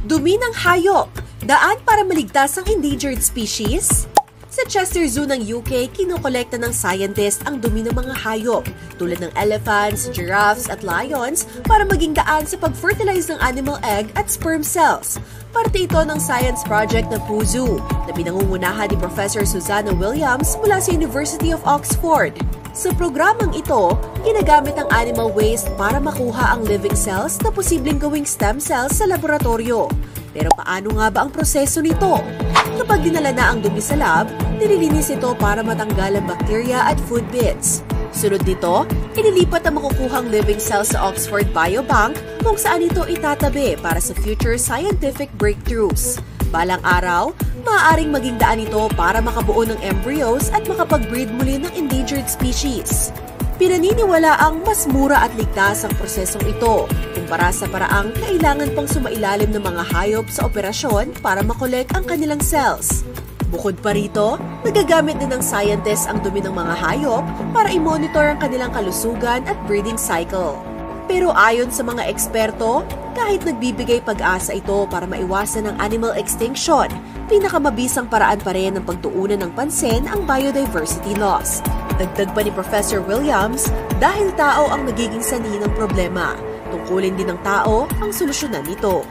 Dumi ng hayop, daan para maligtas ang endangered species? Sa Chester Zoo ng UK, kinokolekta ng scientist ang dumi ng mga hayop tulad ng elephants, giraffes at lions para maging daan sa pag-fertilize ng animal egg at sperm cells. Parte ito ng science project ng Poo Zoo na pinangungunahan ni Professor Susanna Williams mula sa University of Oxford. Sa programang ito, ginagamit ang animal waste para makuha ang living cells na posibleng gawing stem cells sa laboratorio. Pero paano nga ba ang proseso nito? Kapag dinala na ang dumi sa lab, nililinis ito para matanggal ang bakterya at food bits. Sunod nito, inilipat ang makukuhang living cells sa Oxford Biobank kung saan ito itatabi para sa future scientific breakthroughs. Balang araw, maaaring maging daan ito para makabuo ng embryos at makapag-breed muli ng endangered species. Pinaniniwala ang mas mura at ligtas ang prosesong ito kumpara sa paraang kailangan pang sumailalim ng mga hayop sa operasyon para makolek ang kanilang cells. Bukod pa rito, nagagamit din ng scientists ang dumi ng mga hayop para i-monitor ang kanilang kalusugan at breeding cycle. Pero ayon sa mga eksperto, kahit nagbibigay pag-asa ito para maiwasan ang animal extinction, pinakamabisang paraan pa rin ng pagtuunan ng pansin ang biodiversity loss. Dagdag pa ni Professor Williams, dahil tao ang nagiging sanhi ng problema, tungkulin din ng tao ang solusyonan nito.